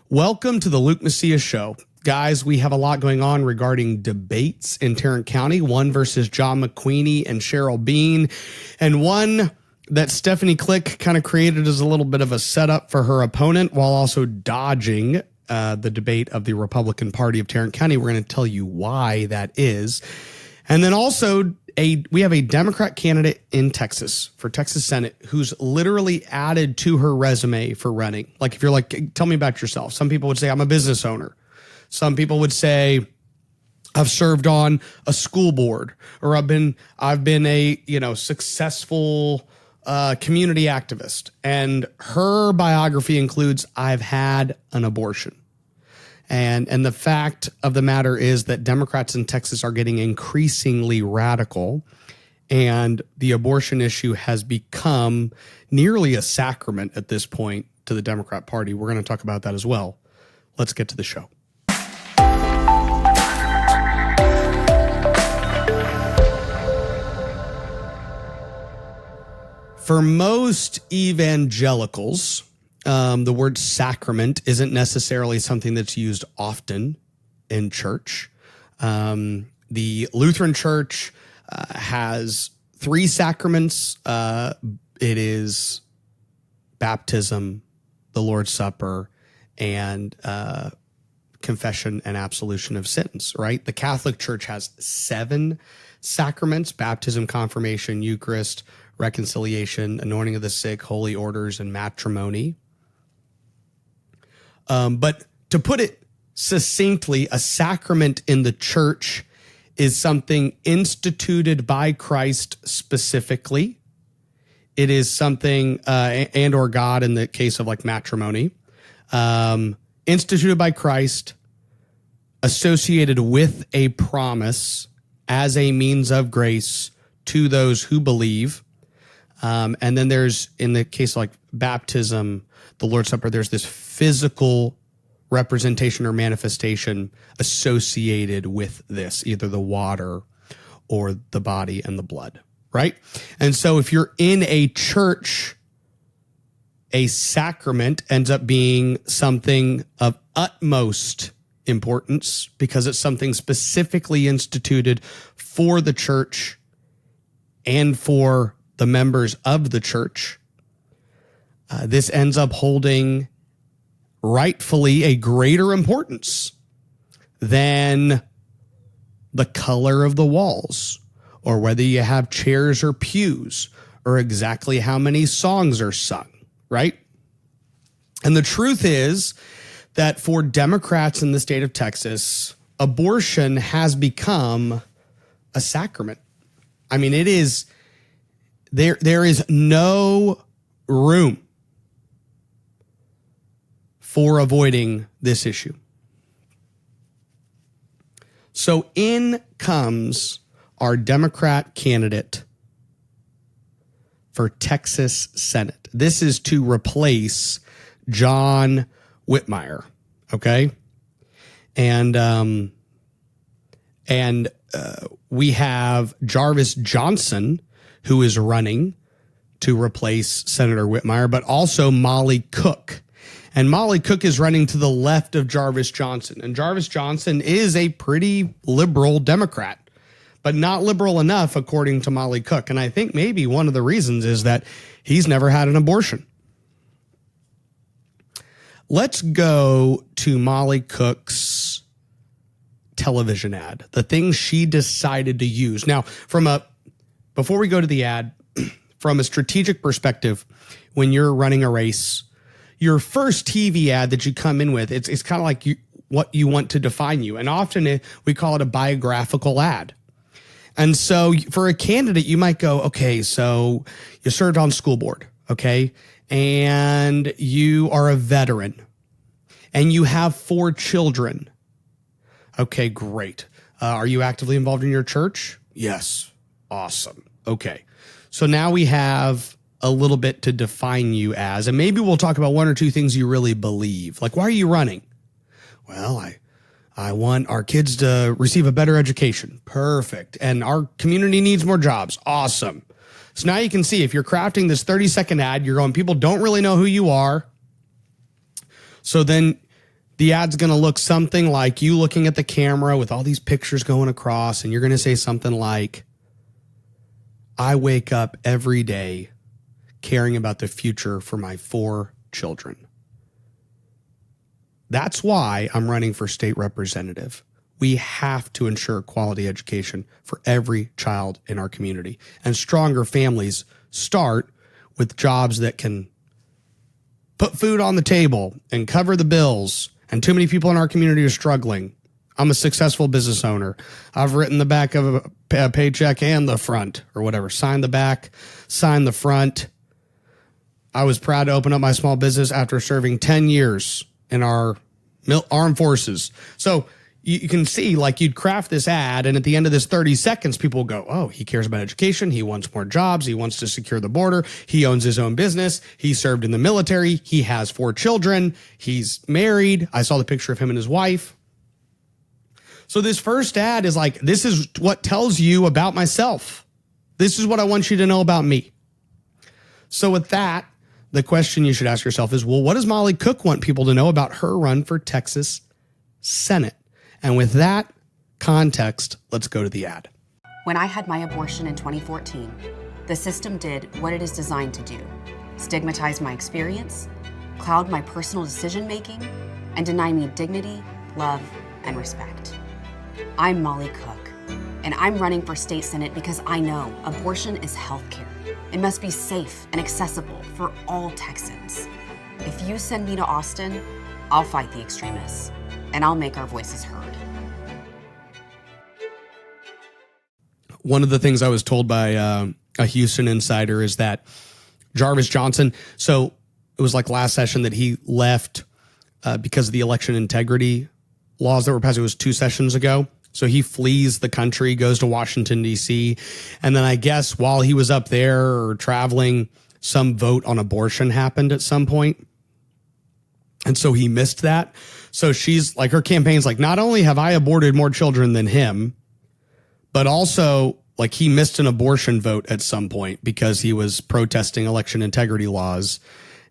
Welcome to the Luke Macias Show. Guys, we have a lot going on regarding debates in Tarrant County, one versus John McQueenie and Cheryl Bean, and one that Stephanie Click kind of created as a little bit of a setup for her opponent while also dodging the debate of the Republican Party of Tarrant County. We're going to tell you why that is. And then also we have a Democrat candidate in Texas for Texas Senate who's literally added to her resume for running. Like if you're like, tell me about yourself. Some people would say I'm a business owner. Some people would say I've served on a school board, or I've been a, successful community activist. And her biography includes I've had an abortion. And the fact of the matter is that Democrats in Texas are getting increasingly radical, and the abortion issue has become nearly a sacrament at this point to the Democrat Party. We're going to talk about that as well. Let's get to the show. For most evangelicals, the word sacrament isn't necessarily something that's used often in church. The Lutheran Church has 3 sacraments. It is baptism, the Lord's Supper, and confession and absolution of sins, right? The Catholic Church has 7 sacraments: baptism, confirmation, Eucharist, reconciliation, anointing of the sick, holy orders, and matrimony. But to put it succinctly, a sacrament in the church is something instituted by Christ specifically. It is something, and or God in the case of like matrimony, instituted by Christ, associated with a promise as a means of grace to those who believe. And then there's, in the case of like baptism, the Lord's Supper, there's this physical representation or manifestation associated with this, either the water or the body and the blood, right? And so if you're in a church, a sacrament ends up being something of utmost importance because it's something specifically instituted for the church and for the members of the church. This ends up holding rightfully a greater importance than the color of the walls, or whether you have chairs or pews, or exactly how many songs are sung, right? And the truth is that for Democrats in the state of Texas, abortion has become a sacrament. I mean, it is, there is no room for avoiding this issue. So in comes our Democrat candidate for Texas Senate. This is to replace John Whitmire, okay? And we have Jarvis Johnson, who is running to replace Senator Whitmire, but also Molly Cook. And Molly Cook is running to the left of Jarvis Johnson. And Jarvis Johnson is a pretty liberal Democrat, but not liberal enough, according to Molly Cook. And I think maybe one of the reasons is that he's never had an abortion. Let's go to Molly Cook's television ad, the things she decided to use. Now, before we go to the ad, from a strategic perspective, when you're running a race, your first TV ad that you come in with, it's kind of like what you want to define you. And often we call it a biographical ad. And so for a candidate, you might go, okay, so you served on school board, okay? And you are a veteran and you have 4 children. Okay, great. Are you actively involved in your church? Yes. Awesome. Okay. So now we have a little bit to define you as, and maybe we'll talk about 1 or 2 things you really believe. Like, why are you running? Well, I want our kids to receive a better education. Perfect. And our community needs more jobs. Awesome. So now you can see if you're crafting this 30-second ad, you're going, people don't really know who you are. So then The ad's going to look something like you looking at the camera with all these pictures going across, and you're going to say something like, I wake up every day caring about the future for my 4 children. That's why I'm running for state representative. We have to ensure quality education for every child in our community. And stronger families start with jobs that can put food on the table and cover the bills. And too many people in our community are struggling. I'm a successful business owner. I've written the back of a paycheck and the front, or whatever. Sign the back, sign the front. I was proud to open up my small business after serving 10 years in our armed forces. So you can see, like, you'd craft this ad, and at the end of this 30 seconds, people will go, oh, he cares about education. He wants more jobs. He wants to secure the border. He owns his own business. He served in the military. He has 4 children. He's married. I saw the picture of him and his wife. So this first ad is like, this is what tells you about myself. This is what I want you to know about me. So with that, the question you should ask yourself is, well, what does Molly Cook want people to know about her run for Texas Senate? And with that context, let's go to the ad. When I had my abortion in 2014, the system did what it is designed to do: stigmatize my experience, cloud my personal decision-making, and deny me dignity, love, and respect. I'm Molly Cook, and I'm running for state senate because I know abortion is healthcare. It must be safe and accessible for all Texans. If you send me to Austin, I'll fight the extremists, and I'll make our voices heard. One of the things I was told by a Houston insider is that Jarvis Johnson, so it was like last session that he left because of the election integrity laws that were passed. It was 2 sessions ago. So he flees the country, goes to Washington, D.C. And then I guess while he was up there or traveling, some vote on abortion happened at some point. And so he missed that. So she's like, her campaign's like, not only have I aborted more children than him, but also, like, he missed an abortion vote at some point because he was protesting election integrity laws.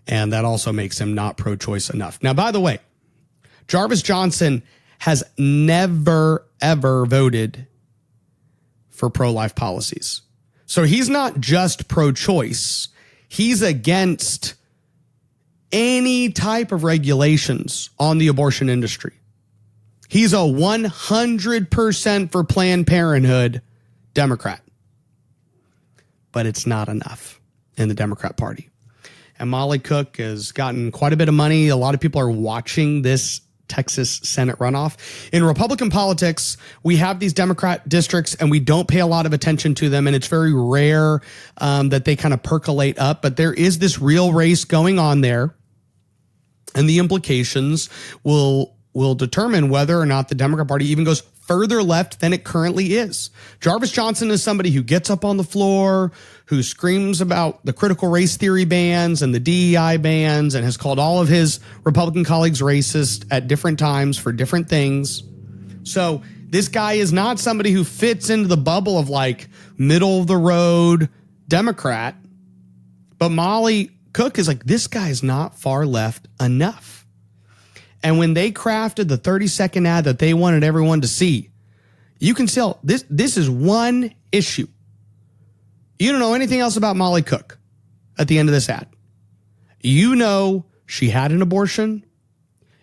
And that also makes him not pro-choice enough. Now, by the way, Jarvis Johnson has never, ever voted for pro-life policies. So he's not just pro-choice. He's against any type of regulations on the abortion industry. He's a 100% for Planned Parenthood Democrat. But it's not enough in the Democrat Party. And Molly Cook has gotten quite a bit of money. A lot of people are watching this Texas Senate runoff. In Republican politics, we have these Democrat districts and we don't pay a lot of attention to them. And it's very rare that they kind of percolate up. But there is this real race going on there. And the implications will determine whether or not the Democrat Party even goes further left than it currently is. Jarvis Johnson is somebody who gets up on the floor, who screams about the critical race theory bans and the DEI bans, and has called all of his Republican colleagues racist at different times for different things. So this guy is not somebody who fits into the bubble of like middle of the road Democrat. But Molly Cook is like, this guy's not far left enough. And when they crafted the 30-second ad that they wanted everyone to see, you can tell this is one issue. You don't know anything else about Molly Cook at the end of this ad. You know she had an abortion.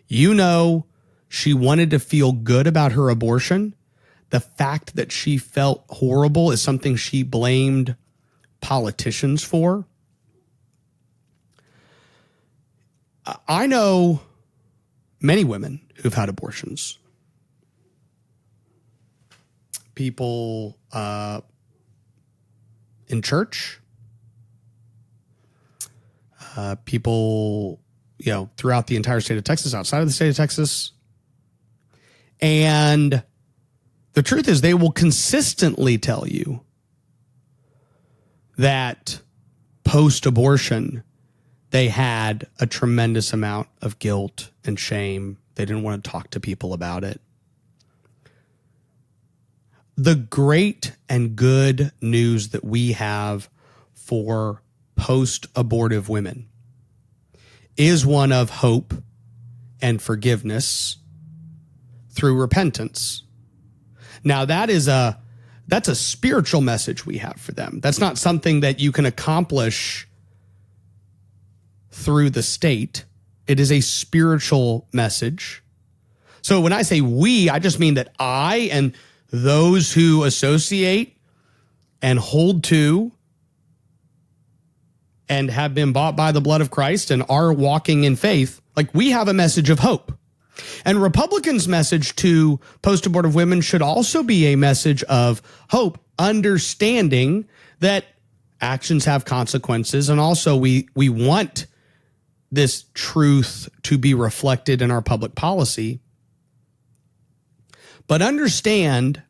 You know she wanted to feel good about her abortion. The fact that she felt horrible is something she blamed politicians for. I know many women who've had abortions. People in church, people, throughout the entire state of Texas, outside of the state of Texas. And the truth is, they will consistently tell you that post-abortion, they had a tremendous amount of guilt and shame. They didn't want to talk to people about it. The great and good news that we have for post-abortive women is one of hope and forgiveness through repentance. Now that's a spiritual message we have for them. That's not something that you can accomplish through the state. It is a spiritual message. So when I say we, I just mean that I and those who associate and hold to and have been bought by the blood of Christ and are walking in faith, like we have a message of hope. And Republicans' message to post-abortive women should also be a message of hope, understanding that actions have consequences. And also we want this truth to be reflected in our public policy. But understand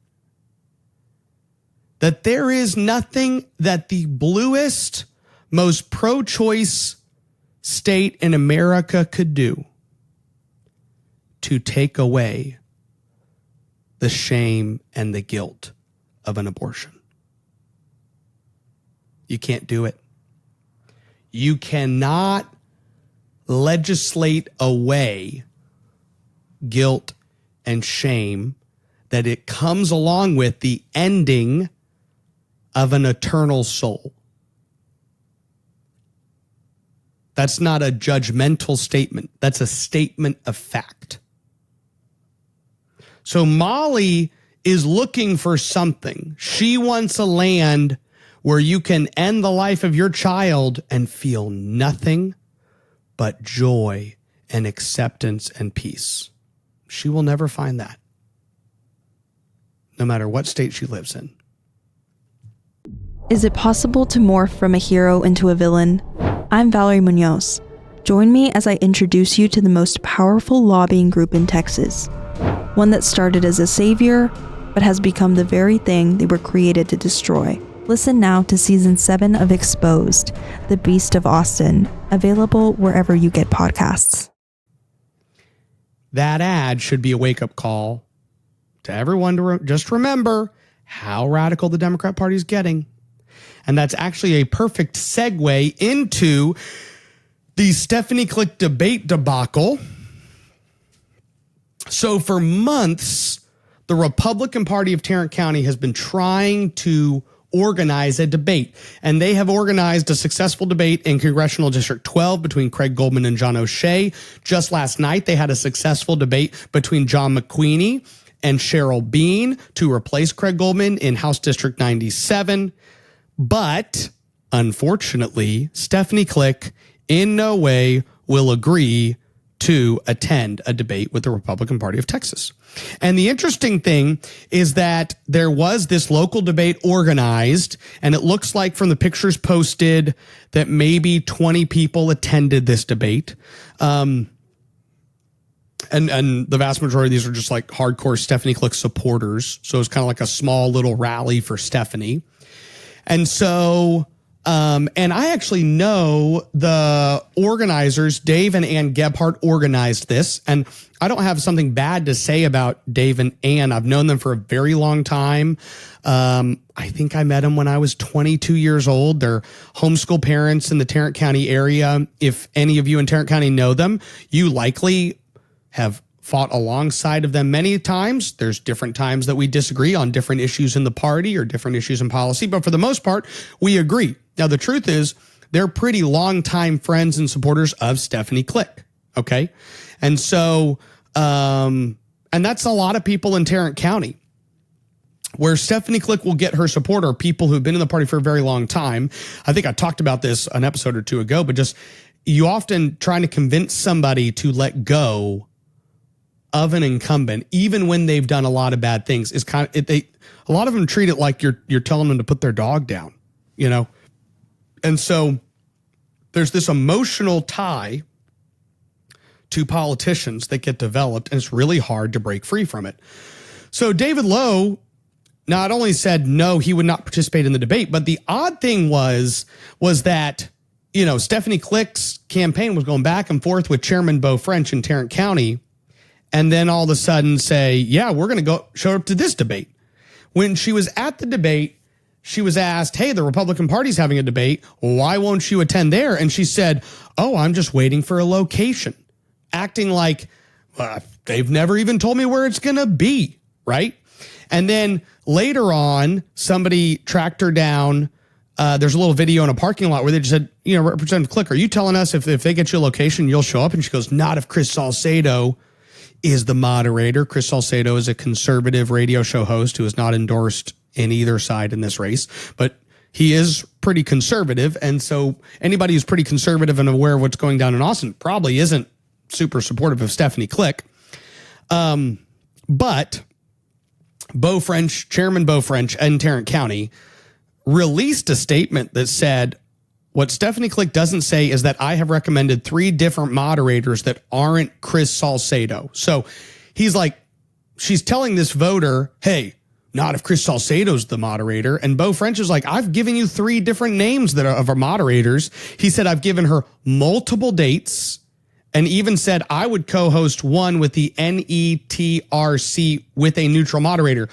that there is nothing that the bluest, most pro-choice state in America could do to take away the shame and the guilt of an abortion. You can't do it. You cannot legislate away guilt and shame that it comes along with the ending of an eternal soul. That's not a judgmental statement. That's a statement of fact. So Molly is looking for something. She wants a land where you can end the life of your child and feel nothing but joy and acceptance and peace. She will never find that, no matter what state she lives in. Is it possible to morph from a hero into a villain? I'm Valerie Munoz. Join me as I introduce you to the most powerful lobbying group in Texas. One that started as a savior, but has become the very thing they were created to destroy. Listen now to Season 7 of Exposed, The Beast of Austin, available wherever you get podcasts. That ad should be a wake-up call to everyone to just remember how radical the Democrat Party is getting. And that's actually a perfect segue into the Stephanie Klick debate debacle. So for months, the Republican Party of Tarrant County has been trying to organize a debate, and they have organized a successful debate in Congressional District 12 between Craig Goldman and John O'Shea. Just last night, they had a successful debate between John McQueenie and Cheryl Bean to replace Craig Goldman in House District 97. But unfortunately, Stephanie Klick in no way will agree to attend a debate with the Republican Party of Texas. And the interesting thing is that there was this local debate organized, and it looks like from the pictures posted that maybe 20 people attended this debate. And the vast majority of these are just like hardcore Stephanie Klick supporters. So it's kind of like a small little rally for Stephanie. And so, and I actually know the organizers, Dave and Ann Gebhardt, organized this. And I don't have something bad to say about Dave and Ann. I've known them for a very long time. I think I met them when I was 22 years old. They're homeschool parents in the Tarrant County area. If any of you in Tarrant County know them, you likely have fought alongside of them many times. There's different times that we disagree on different issues in the party or different issues in policy, but for the most part, we agree. Now, the truth is they're pretty longtime friends and supporters of Stephanie Klick. Okay. And so, and that's a lot of people in Tarrant County. Where Stephanie Klick will get her support are people who've been in the party for a very long time. I think I talked about this an episode or two ago, but just you often trying to convince somebody to let go of an incumbent, even when they've done a lot of bad things, is kind of a lot of them treat it like you're telling them to put their dog down, you know? And so there's this emotional tie to politicians that get developed, and it's really hard to break free from it. So David Lowe not only said no, he would not participate in the debate, but the odd thing was that, you know, Stephanie Klick's campaign was going back and forth with Chairman Beau French in Tarrant County, and then all of a sudden say, yeah, we're going to go show up to this debate. When she was at the debate, she was asked, hey, the Republican Party's having a debate. Why won't you attend there? And she said, oh, I'm just waiting for a location, acting like they've never even told me where it's going to be, right? And then later on, somebody tracked her down. There's a little video in a parking lot where they just said, Representative Click, are you telling us if they get you a location, you'll show up? And she goes, not if Chris Salcedo is the moderator. Chris Salcedo is a conservative radio show host who is not endorsed in either side in this race, but he is pretty conservative. And so anybody who's pretty conservative and aware of what's going down in Austin probably isn't super supportive of Stephanie Click. But Chairman Beau French in Tarrant County released a statement that said, what Stephanie Click doesn't say is that I have recommended 3 different moderators that aren't Chris Salcedo. So he's like, she's telling this voter, hey, not if Chris Salcedo's the moderator. And Beau French is like, I've given you 3 different names that are of our moderators. He said, I've given her multiple dates and even said I would co-host one with the NETRC with a neutral moderator,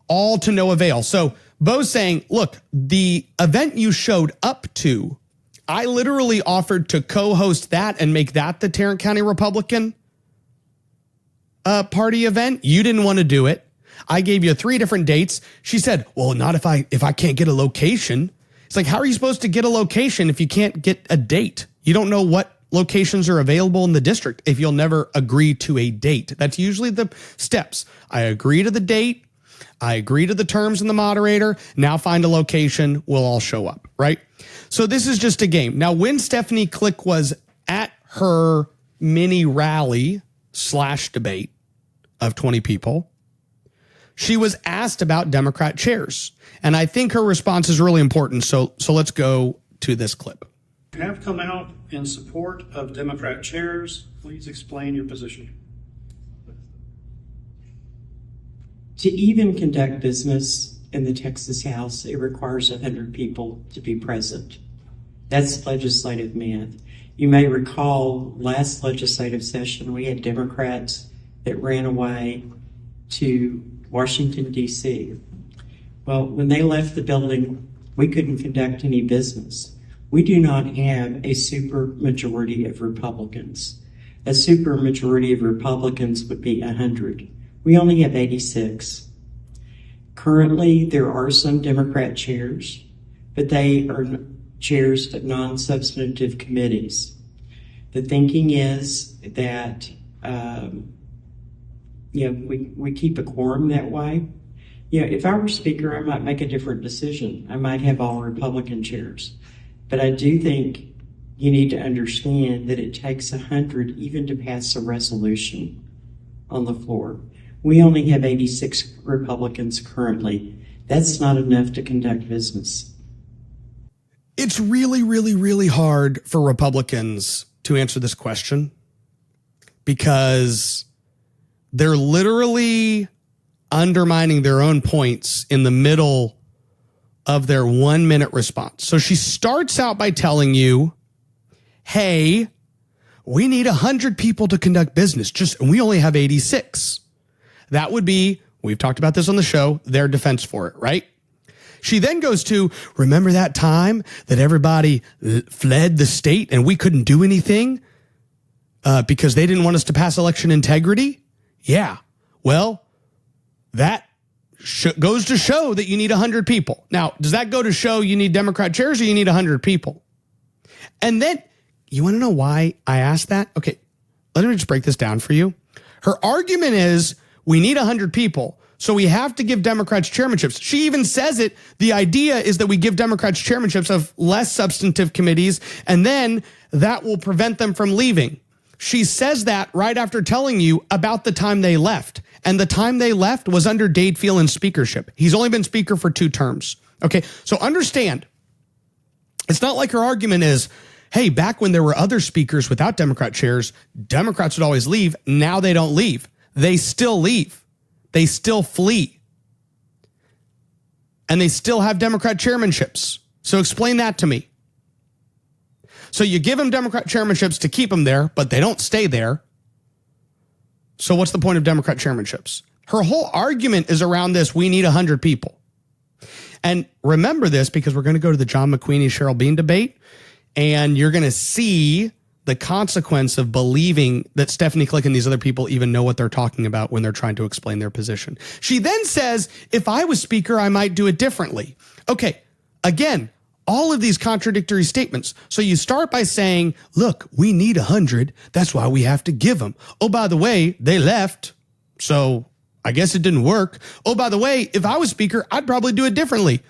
all to no avail. So Beau's saying, look, the event you showed up to, I literally offered to co-host that and make that the Tarrant County Republican party event. You didn't want to do it. I gave you 3 different dates. She said, well, not if I can't get a location. It's like, how are you supposed to get a location if you can't get a date? You don't know what locations are available in the district if you'll never agree to a date. That's usually the steps. I agree to the date. I agree to the terms and the moderator. Now find a location. We'll all show up, right? So this is just a game. Now, when Stephanie Click was at her mini rally / debate of 20 people, she was asked about Democrat chairs. And I think her response is really important. So let's go to this clip. You have come out in support of Democrat chairs. Please explain your position. To even conduct business in the Texas House, it requires 100 people to be present. That's legislative math. You may recall last legislative session, we had Democrats that ran away to Washington, D.C. Well, when they left the building, we couldn't conduct any business. We do not have a super majority of Republicans. A super majority of Republicans would be 100. We only have 86. Currently, there are some Democrat chairs, but they are chairs of non-substantive committees. The thinking is that, we keep a quorum that way. If I were speaker, I might make a different decision. I might have all Republican chairs. But I do think you need to understand that it takes 100 even to pass a resolution on the floor. We only have 86 Republicans currently. That's not enough to conduct business. It's really, really, really hard for Republicans to answer this question because they're literally undermining their own points in the middle of their 1-minute response. So she starts out by telling you, hey, we need 100 people to conduct business, and we only have 86. That would be, we've talked about this on the show, their defense for it, right? She then goes to, remember that time that everybody fled the state and we couldn't do anything because they didn't want us to pass election integrity? Yeah. Well, that goes to show that you need 100 people. Now, does that go to show you need Democrat chairs or you need 100 people? And then, you want to know why I asked that? Okay, let me just break this down for you. Her argument is, we need 100 people, so we have to give Democrats chairmanships. She even says it. The idea is that we give Democrats chairmanships of less substantive committees, and then that will prevent them from leaving. She says that right after telling you about the time they left. And the time they left was under Dade Phelan's speakership. He's only been speaker for 2 terms. Okay, so understand, it's not like her argument is, hey, back when there were other speakers without Democrat chairs, Democrats would always leave. Now they don't leave. They still leave. They still flee. And they still have Democrat chairmanships. So explain that to me. So you give them Democrat chairmanships to keep them there, but they don't stay there. So what's the point of Democrat chairmanships? Her whole argument is around this, we need 100 people. And remember this because we're going to go to the John McQueenie, Cheryl Bean debate, and you're going to see the consequence of believing that Stephanie Click and these other people even know what they're talking about when they're trying to explain their position. She then says, if I was speaker, I might do it differently. Okay, again, all of these contradictory statements. So you start by saying, look, we need 100. That's why we have to give them. Oh, by the way, they left. So I guess it didn't work. Oh, by the way, if I was speaker, I'd probably do it differently.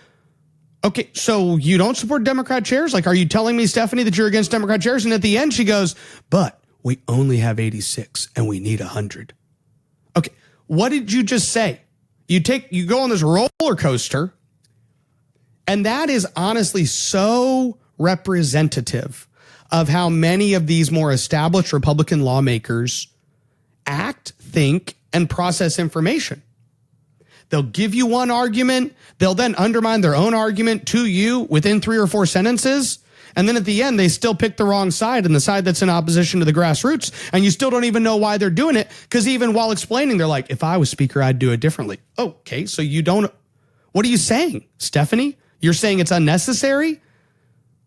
Okay, so you don't support Democrat chairs? Like, are you telling me, Stephanie, that you're against Democrat chairs? And at the end, she goes, but we only have 86 and we need 100. Okay, what did you just say? You go on this roller coaster. And that is honestly so representative of how many of these more established Republican lawmakers act, think, and process information. They'll give you one argument. They'll then undermine their own argument to you within 3 or 4 sentences. And then at the end, they still pick the wrong side and the side that's in opposition to the grassroots. And you still don't even know why they're doing it. Because even while explaining, they're like, if I was speaker, I'd do it differently. Okay, so you don't. What are you saying, Stephanie? You're saying it's unnecessary?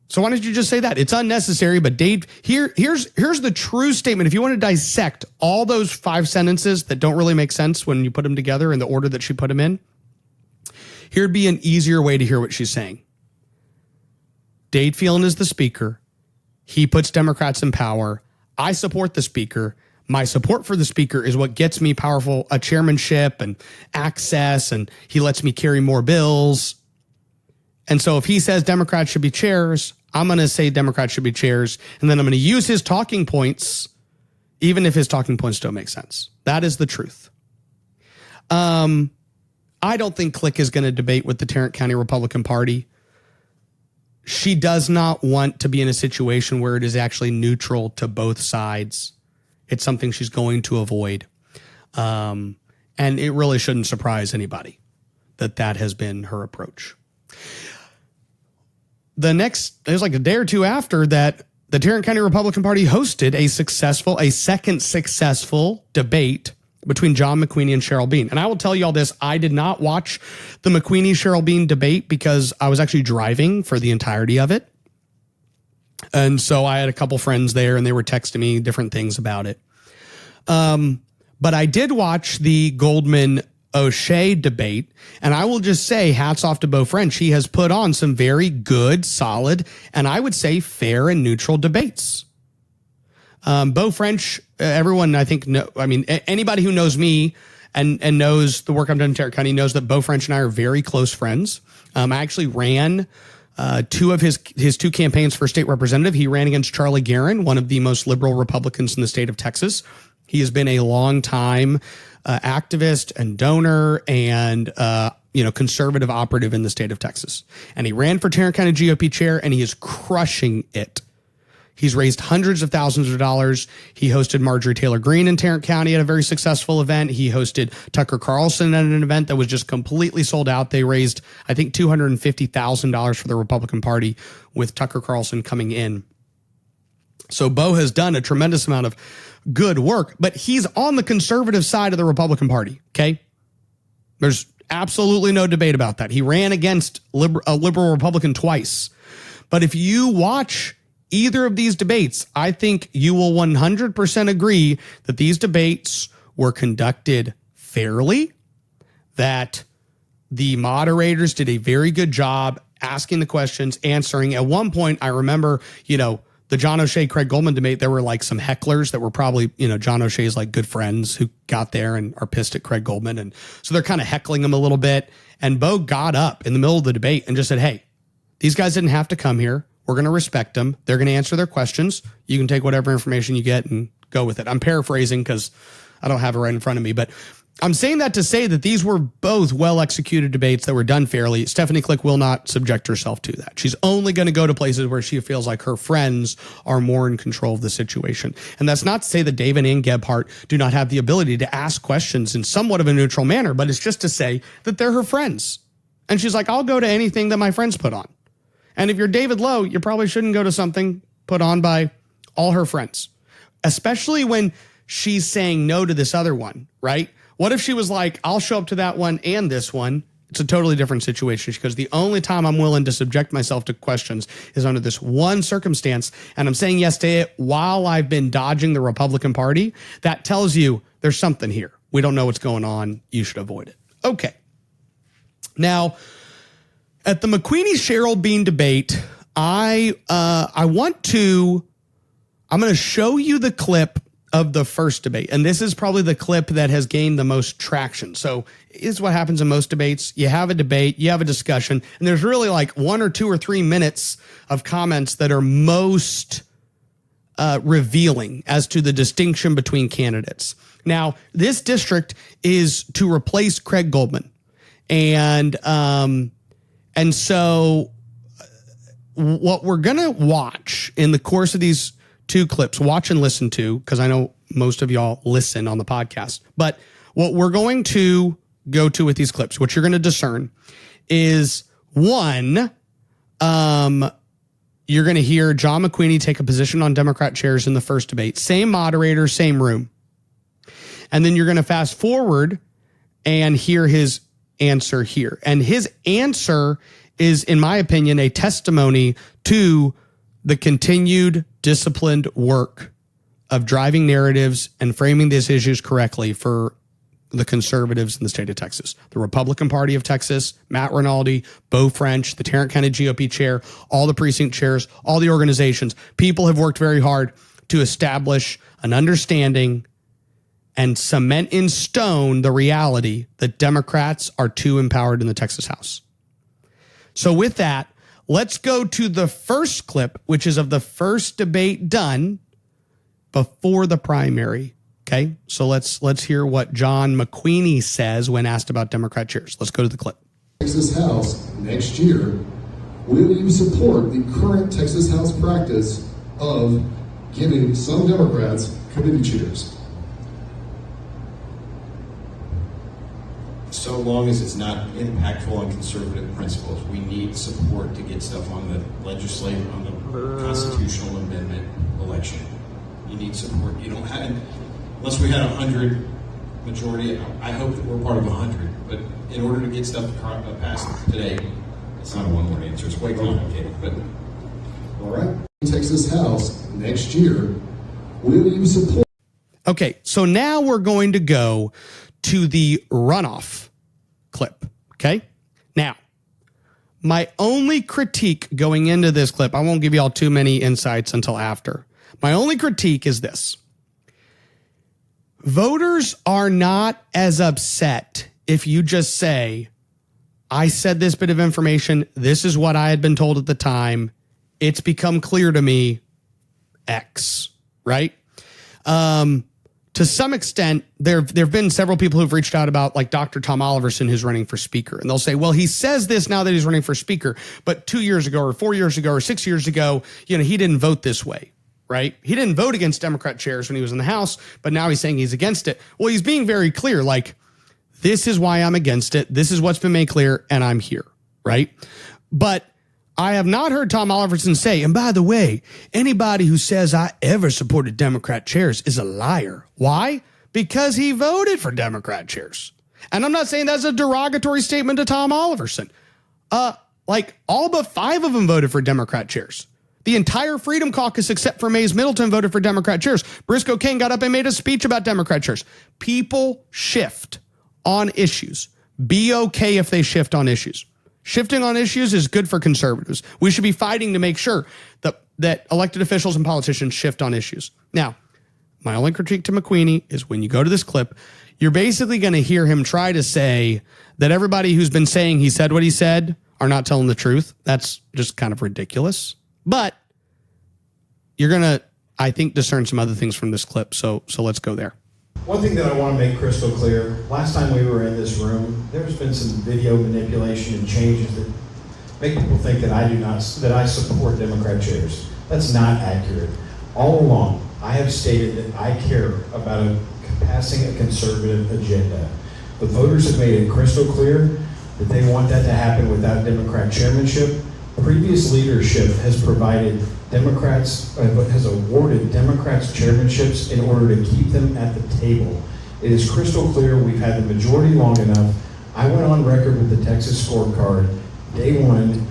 So why don't you just say that? It's unnecessary, but Dave, here's the true statement. If you want to dissect all those 5 sentences that don't really make sense when you put them together in the order that she put them in, here'd be an easier way to hear what she's saying. Dade Phelan is the speaker. He puts Democrats in power. I support the speaker. My support for the speaker is what gets me powerful, a chairmanship and access, and he lets me carry more bills. And so if he says Democrats should be chairs, I'm going to say Democrats should be chairs. And then I'm going to use his talking points, even if his talking points don't make sense. That is the truth. I don't think Click is going to debate with the Tarrant County Republican Party. She does not want to be in a situation where it is actually neutral to both sides. It's something she's going to avoid. And it really shouldn't surprise anybody that has been her approach. There's like a day or two after that, the Tarrant County Republican Party hosted a second successful debate between John McQueenie and Cheryl Bean. And I will tell you all this, I did not watch the McQueenie-Cheryl Bean debate because I was actually driving for the entirety of it. And so I had a couple friends there and they were texting me different things about it. But I did watch the Goldman O'Shea debate, and I will just say hats off to Beau French. He has put on some very good, solid, and I would say fair and neutral debates. Beau French, everyone I think anybody who knows me and knows the work I've done in Tarrant County knows that Beau French and I are very close friends. I actually ran 2 of his 2 campaigns for state representative. He ran against Charlie Guerin, one of the most liberal Republicans in the state of Texas. He has been a long time activist and donor and conservative operative in the state of Texas. And he ran for Tarrant County GOP chair, and he is crushing it. He's raised hundreds of thousands of dollars. He hosted Marjorie Taylor Greene in Tarrant County at a very successful event. He hosted Tucker Carlson at an event that was just completely sold out. They raised, I think, $250,000 for the Republican Party with Tucker Carlson coming in. So Beau has done a tremendous amount of good work, but he's on the conservative side of the Republican Party, okay? There's absolutely no debate about that. He ran against a liberal Republican twice. But if you watch either of these debates, I think you will 100% agree that these debates were conducted fairly, that the moderators did a very good job asking the questions, answering. At one point, I remember, the John O'Shea, Craig Goldman debate, there were like some hecklers that were probably, John O'Shea's like good friends who got there and are pissed at Craig Goldman. And so they're kind of heckling him a little bit. And Beau got up in the middle of the debate and just said, hey, these guys didn't have to come here. We're going to respect them. They're going to answer their questions. You can take whatever information you get and go with it. I'm paraphrasing because I don't have it right in front of me, but I'm saying that to say that these were both well-executed debates that were done fairly. Stephanie Click will not subject herself to that. She's only going to go to places where she feels like her friends are more in control of the situation. And that's not to say that Dave and Ann Gebhardt do not have the ability to ask questions in somewhat of a neutral manner, but it's just to say that they're her friends. And she's like, I'll go to anything that my friends put on. And if you're David Lowe, you probably shouldn't go to something put on by all her friends, especially when she's saying no to this other one, right? What if she was like, I'll show up to that one and this one? It's a totally different situation. She goes, the only time I'm willing to subject myself to questions is under this one circumstance. And I'm saying yes to it while I've been dodging the Republican Party. That tells you there's something here. We don't know what's going on. You should avoid it. Okay. Now, at the McQueenie-Cheryl Bean debate, I'm going to show you the clip of the first debate. And this is probably the clip that has gained the most traction. So is what happens in most debates. You have a debate, you have a discussion, and there's really like 1 or 2 or 3 minutes of comments that are most revealing as to the distinction between candidates. Now, this district is to replace Craig Goldman. And so what we're going to watch in the course of these 2 clips, watch and listen to, because I know most of y'all listen on the podcast, but what we're going to go to with these clips, what you're going to discern is, one, you're going to hear John McQueenie take a position on Democrat chairs in the first debate. Same moderator, same room. And then you're going to fast forward and hear his answer here. And his answer is, in my opinion, a testimony to the continued disciplined work of driving narratives and framing these issues correctly for the conservatives in the state of Texas. The Republican Party of Texas, Matt Rinaldi, Beau French, the Tarrant County GOP chair, all the precinct chairs, all the organizations. People have worked very hard to establish an understanding and cement in stone the reality that Democrats are too empowered in the Texas House. So with that, let's go to the first clip, which is of the first debate done before the primary. Okay, so let's hear what John McQueenie says when asked about Democrat chairs. Let's go to the clip. Texas House next year, will you support the current Texas House practice of giving some Democrats committee chairs? So long as it's not impactful on conservative principles. We need support to get stuff on the legislative, on the constitutional amendment election. You need support. You don't have, unless we had 100 majority, I hope that we're part of 100, but in order to get stuff passed today, it's not a one-word answer. It's way complicated, but. All right. Texas House next year, will you support? Okay, so now we're going to go to the runoff clip. Okay. Now, my only critique going into this clip, I won't give you all too many insights until after. My only critique is this. Voters are not as upset if you just say, I said this bit of information. This is what I had been told at the time. It's become clear to me X, right? To some extent, there have been several people who've reached out about, like Dr. Tom Oliverson, who's running for speaker. And they'll say, well, he says this now that he's running for speaker, but 2 years ago or 4 years ago or 6 years ago, he didn't vote this way, right? He didn't vote against Democrat chairs when he was in the House, but now he's saying he's against it. Well, he's being very clear, like, this is why I'm against it. This is what's been made clear, and I'm here, right? But I have not heard Tom Oliverson say, and by the way, anybody who says I ever supported Democrat chairs is a liar. Why? Because he voted for Democrat chairs. And I'm not saying that's a derogatory statement to Tom Oliverson. Like all but 5 of them voted for Democrat chairs. The entire Freedom Caucus, except for Mays Middleton, voted for Democrat chairs. Briscoe King got up and made a speech about Democrat chairs. People shift on issues. Be okay if they shift on issues. Shifting on issues is good for conservatives. We should be fighting to make sure that elected officials and politicians shift on issues. Now, my only critique to McQueenie is when you go to this clip, you're basically going to hear him try to say that everybody who's been saying he said what he said are not telling the truth. That's just kind of ridiculous. But you're going to, I think, discern some other things from this clip. So let's go there. One thing that I want to make crystal clear, last time we were in this room, there's been some video manipulation and changes that make people think that I support Democrat chairs. That's not accurate. All along, I have stated that I care about passing a conservative agenda. The voters have made it crystal clear that they want that to happen without Democrat chairmanship. Previous leadership has provided has awarded Democrats chairmanships in order to keep them at the table. It is crystal clear we've had the majority long enough. I went on record with the Texas scorecard day one,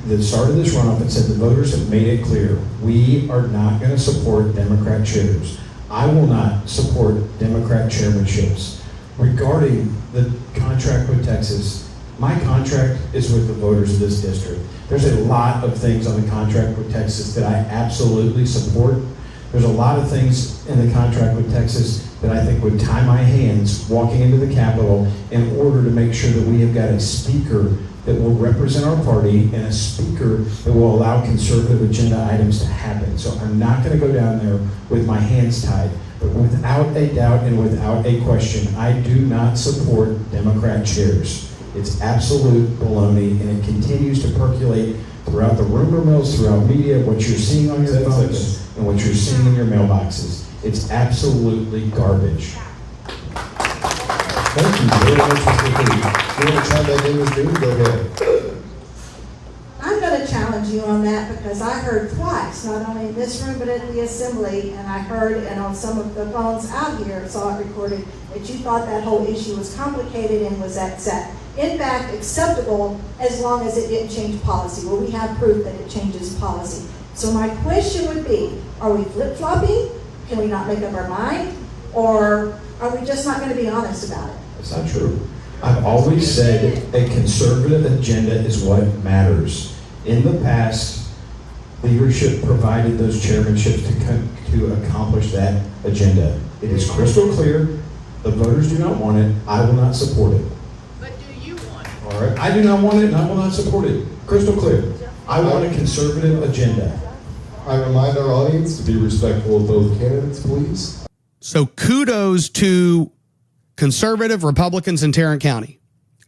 the start of this runoff, and said the voters have made it clear, we are not going to support Democrat chairs. I will not support Democrat chairmanships. Regarding the contract with Texas, my contract is with the voters of this district. There's a lot of things on the contract with Texas that I absolutely support. There's a lot of things in the contract with Texas that I think would tie my hands walking into the Capitol in order to make sure that we have got a speaker that will represent our party and a speaker that will allow conservative agenda items to happen. So I'm not going to go down there with my hands tied. But without a doubt and without a question, I do not support Democrat chairs. It's absolute baloney, and it continues to percolate throughout the rumor mills, throughout media, what you're seeing on your phones and what you're seeing in your mailboxes. It's absolutely garbage. Thank you very much, Mr. Lee. You want to chime back in, Ms. Green? Go ahead. I'm going to challenge you on that because I heard twice, not only in this room but at the assembly, and I heard and on some of the phones out here, saw it recorded, that you thought that whole issue was complicated and was in fact acceptable as long as it didn't change policy. Well, we have proof that it changes policy. So my question would be, are we flip-flopping? Can we not make up our mind? Or are we just not going to be honest about it? It's not true. I've always said a conservative agenda is what matters. In the past, leadership provided those chairmanships to accomplish that agenda. It is crystal clear. The voters do not want it. I will not support it. But do you want it? All right. I do not want it, and I will not support it. Crystal clear. I want a conservative agenda. I remind our audience to be respectful of both candidates, please. So kudos to conservative Republicans in Tarrant County.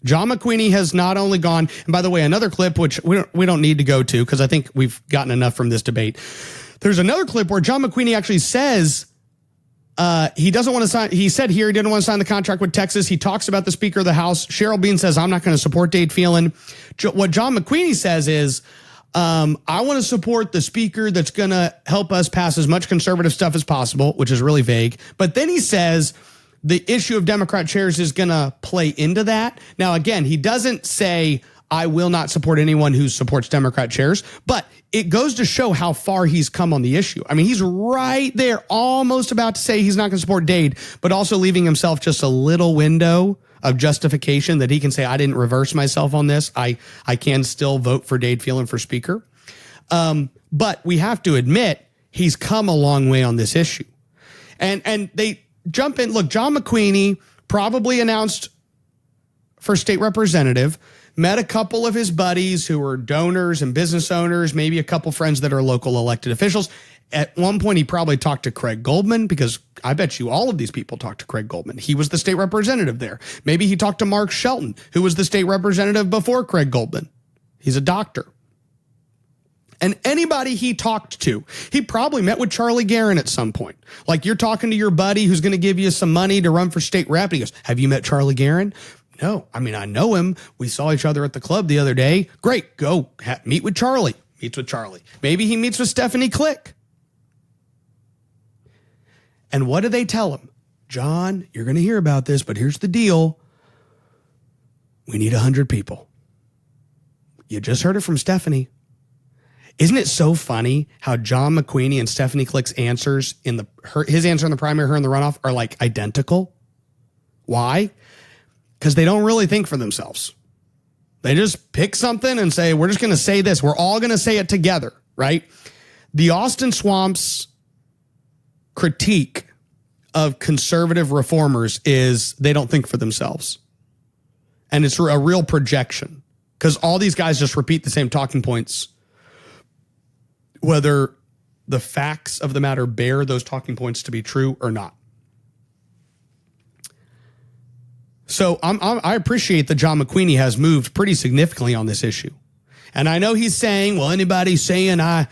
John McQueenie has not only gone, and by the way, another clip, which we don't need to go to because I think we've gotten enough from this debate. There's another clip where John McQueenie actually says he doesn't want to sign. He said here he didn't want to sign the contract with Texas. He talks about the Speaker of the House. Cheryl Bean says, I'm not going to support Dade Phelan. What John McQueenie says is, I want to support the speaker that's going to help us pass as much conservative stuff as possible, which is really vague. But then he says the issue of Democrat chairs is going to play into that. Now, again, he doesn't say, I will not support anyone who supports Democrat chairs, but it goes to show how far he's come on the issue. I mean, he's right there, almost about to say he's not going to support Dade, but also leaving himself just a little window of justification that he can say, I didn't reverse myself on this. I can still vote for Dade Phelan for speaker. But we have to admit he's come a long way on this issue. And they jump in. Look, John McQueenie probably announced for state representative, met a couple of his buddies who are donors and business owners, maybe a couple friends that are local elected officials. At one point, he probably talked to Craig Goldman, because I bet you all of these people talked to Craig Goldman. He was the state representative there. Maybe he talked to Mark Shelton, who was the state representative before Craig Goldman. He's a doctor. And anybody he talked to, he probably met with Charlie Guerin at some point. Like, you're talking to your buddy who's going to give you some money to run for state rep. And he goes, have you met Charlie Guerin? No. I mean, I know him. We saw each other at the club the other day. Great. Go meet with Charlie. Meets with Charlie. Maybe he meets with Stephanie Click. And what do they tell him? John, you're going to hear about this, but here's the deal. We need 100 people. You just heard it from Stephanie. Isn't it so funny how John McQueenie and Stephanie Click's answers in his answer in the primary, her in the runoff, are like identical? Why? Because they don't really think for themselves. They just pick something and say, we're just going to say this. We're all going to say it together, right? The Austin Swamps critique of conservative reformers is they don't think for themselves. And it's a real projection, because all these guys just repeat the same talking points, whether the facts of the matter bear those talking points to be true or not. So I appreciate that John McQueenie has moved pretty significantly on this issue. And I know he's saying, well, anybody saying I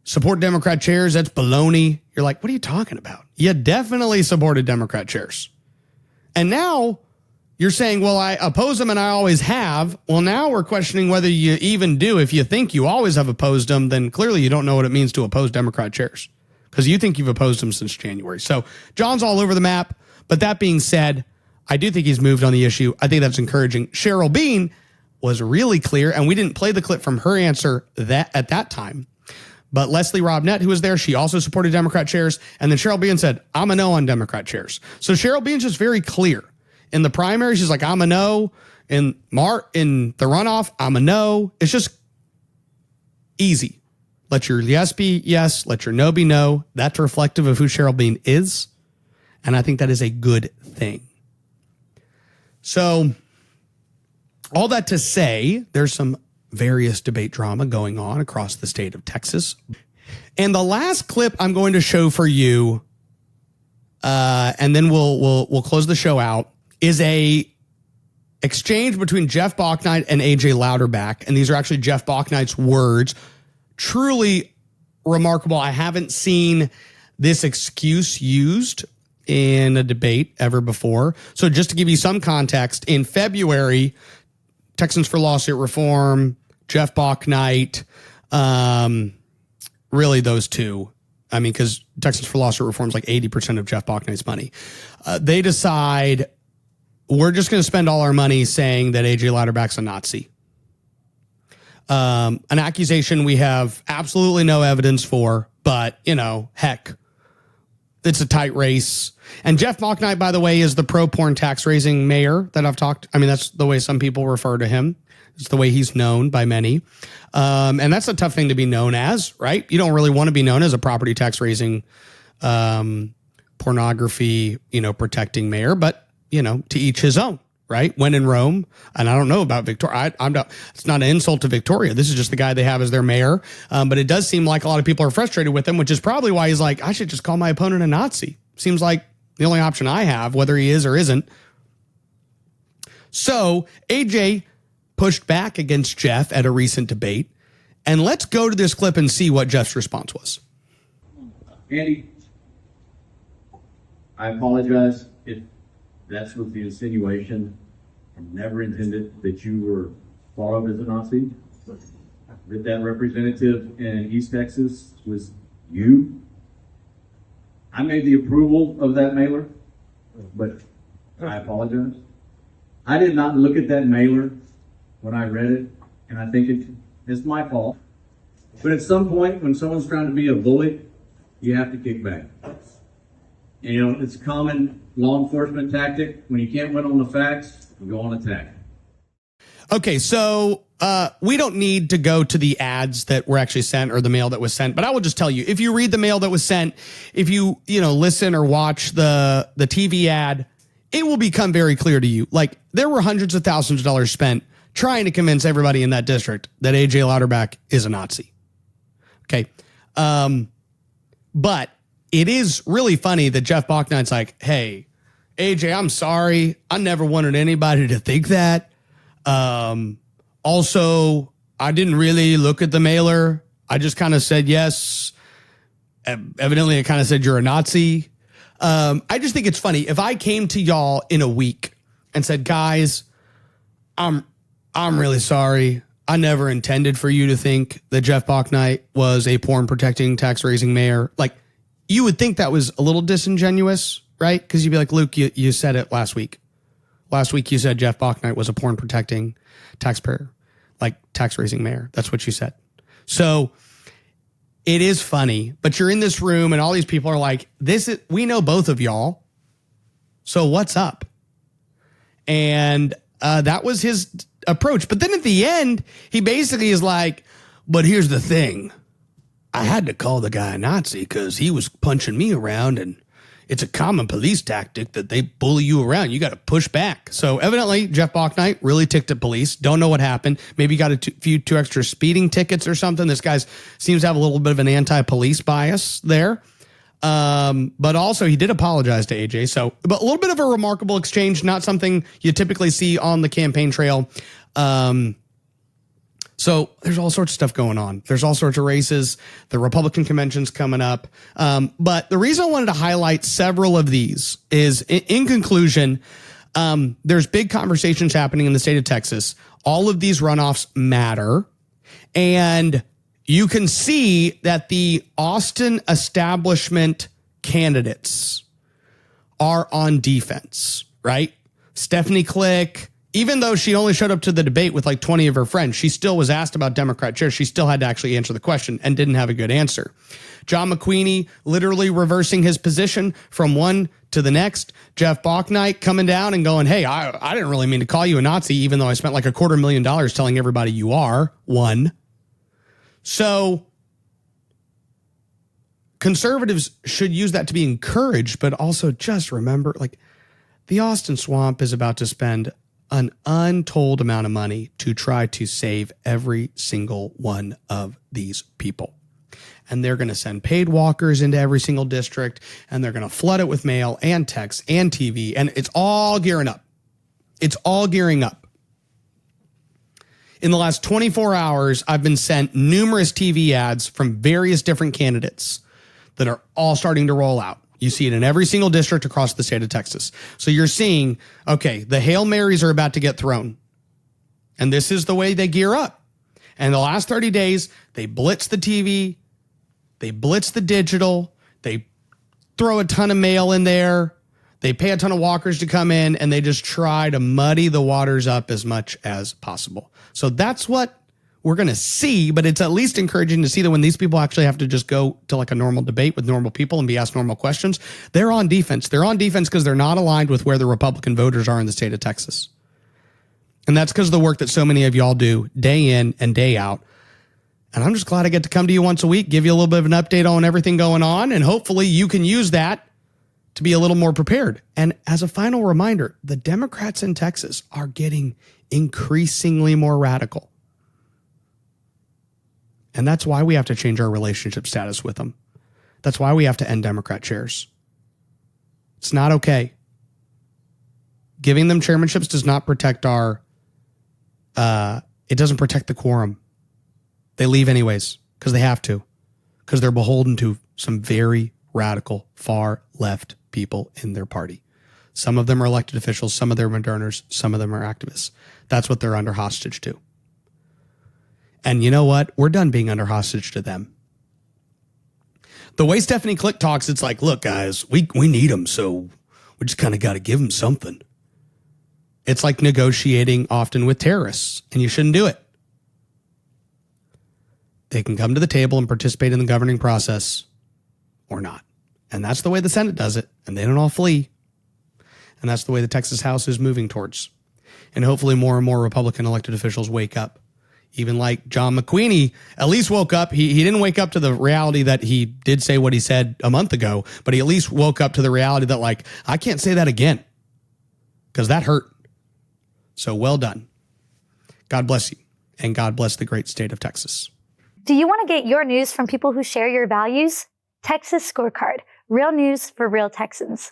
support Democrat chairs, that's baloney. You're like, what are you talking about? You definitely supported Democrat chairs. And now you're saying, well, I oppose them and I always have. Well, now we're questioning whether you even do. If you think you always have opposed them, then clearly you don't know what it means to oppose Democrat chairs, because you think you've opposed them since January. So John's all over the map. But that being said, I do think he's moved on the issue. I think that's encouraging. Cheryl Bean was really clear, and we didn't play the clip from her answer at that time. But Leslie Robnett, who was there, she also supported Democrat chairs. And then Cheryl Bean said, I'm a no on Democrat chairs. So Cheryl Bean's just very clear. In the primary, she's like, I'm a no. In the runoff, I'm a no. It's just easy. Let your yes be yes. Let your no be no. That's reflective of who Cheryl Bean is. And I think that is a good thing. So all that to say, there's some various debate drama going on across the state of Texas. And the last clip I'm going to show for you, and then we'll close the show out, is a exchange between Jeff Bouknight and AJ Louderback. And these are actually Jeff Bouknight's words. Truly remarkable. I haven't seen this excuse used in a debate ever before. So just to give you some context, in February, Texans for Lawsuit Reform, Jeff Bouknight, really those two. I mean, because Texans for Lawsuit Reform is like 80% of Jeff Bouknight's money. They decide, we're just going to spend all our money saying that AJ Louderback's a Nazi. An accusation we have absolutely no evidence for, but, heck, it's a tight race. And Jeff Bouknight, by the way, is the pro-porn tax-raising mayor that I've talked. I mean, that's the way some people refer to him. It's the way he's known by many. And that's a tough thing to be known as, right? You don't really want to be known as a property tax-raising, pornography, protecting mayor, but, to each his own, right? When in Rome. And I don't know about Victoria. It's not an insult to Victoria. This is just the guy they have as their mayor. But it does seem like a lot of people are frustrated with him, which is probably why he's like, I should just call my opponent a Nazi. Seems like the only option I have, whether he is or isn't. So AJ pushed back against Jeff at a recent debate. And let's go to this clip and see what Jeff's response was. Andy, I apologize if that's what the insinuation. I never intended that you were thought of as a Nazi. That representative in East Texas was you. I made the approval of that mailer, but I apologize. I did not look at that mailer when I read it, and I think it's my fault. But at some point, when someone's trying to be a bully, you have to kick back. And, it's a common law enforcement tactic. When you can't win on the facts, you go on attack. Okay, so we don't need to go to the ads that were actually sent or the mail that was sent, but I will just tell you, if you read the mail that was sent, if you listen or watch the TV ad, it will become very clear to you. Like, there were hundreds of thousands of dollars spent trying to convince everybody in that district that AJ Louderback is a Nazi. Okay, but it is really funny that Jeff Bouknight's like, hey, AJ, I'm sorry. I never wanted anybody to think that. Also, I didn't really look at the mailer. I just kind of said yes. Evidently, I kind of said you're a Nazi. I just think it's funny. If I came to y'all in a week and said, guys, I'm really sorry. I never intended for you to think that Jeff Bouknight was a porn protecting, tax raising mayor. Like, you would think that was a little disingenuous, right? Because you'd be like, Luke, you said it last week. Last week you said Jeff Bouknight was a porn protecting taxpayer, like tax raising mayor. That's what you said. So it is funny, but you're in this room and all these people are like, we know both of y'all. So what's up? And that was his approach. But then at the end, he basically is like, but here's the thing. I had to call the guy a Nazi because he was punching me around, and it's a common police tactic that they bully you around. You got to push back. So evidently, Jeff Bouknight really ticked at police. Don't know what happened. Maybe got a few extra speeding tickets or something. This guy seems to have a little bit of an anti-police bias there. But also he did apologize to AJ. So, but a little bit of a remarkable exchange, not something you typically see on the campaign trail. So there's all sorts of stuff going on. There's all sorts of races. The Republican convention's coming up. But the reason I wanted to highlight several of these is, in conclusion, there's big conversations happening in the state of Texas. All of these runoffs matter. And you can see that the Austin establishment candidates are on defense, right? Stephanie Click, even though she only showed up to the debate with like 20 of her friends, she still was asked about Democrat chairs. She still had to actually answer the question and didn't have a good answer. John McQueenie literally reversing his position from one to the next. Jeff Bachnight coming down and going, hey, I didn't really mean to call you a Nazi, even though I spent like $250,000 telling everybody you are one. So conservatives should use that to be encouraged, but also just remember, like, the Austin Swamp is about to spend an untold amount of money to try to save every single one of these people. And they're going to send paid walkers into every single district, and they're going to flood it with mail and text and TV, and it's all gearing up. It's all gearing up. In the last 24 hours, I've been sent numerous TV ads from various different candidates that are all starting to roll out. You see it in every single district across the state of Texas. So you're seeing, okay, the Hail Marys are about to get thrown. And this is the way they gear up. And the last 30 days, they blitz the TV, they blitz the digital, they throw a ton of mail in there, they pay a ton of walkers to come in, and they just try to muddy the waters up as much as possible. So that's what we're going to see, but it's at least encouraging to see that when these people actually have to just go to like a normal debate with normal people and be asked normal questions, they're on defense. They're on defense because they're not aligned with where the Republican voters are in the state of Texas. And that's because of the work that so many of y'all do day in and day out. And I'm just glad I get to come to you once a week, give you a little bit of an update on everything going on, and hopefully you can use that to be a little more prepared. And as a final reminder, the Democrats in Texas are getting increasingly more radical. And that's why we have to change our relationship status with them. That's why we have to end Democrat chairs. It's not okay. Giving them chairmanships does not protect it doesn't protect the quorum. They leave anyways because they have to, because they're beholden to some very radical, far left people in their party. Some of them are elected officials, some of them are donors, some of them are activists. That's what they're under hostage to. And you know what? We're done being under hostage to them. The way Stephanie Click talks, it's like, look, guys, we need them, so we just kind of got to give them something. It's like negotiating often with terrorists, and you shouldn't do it. They can come to the table and participate in the governing process or not. And that's the way the Senate does it, and they don't all flee. And that's the way the Texas House is moving towards. And hopefully more and more Republican elected officials wake up. Even like John McQueenie at least woke up. He didn't wake up to the reality that he did say what he said a month ago, but he at least woke up to the reality that, like, I can't say that again because that hurt. So well done. God bless you, and God bless the great state of Texas. Do you want to get your news from people who share your values? Texas Scorecard, real news for real Texans.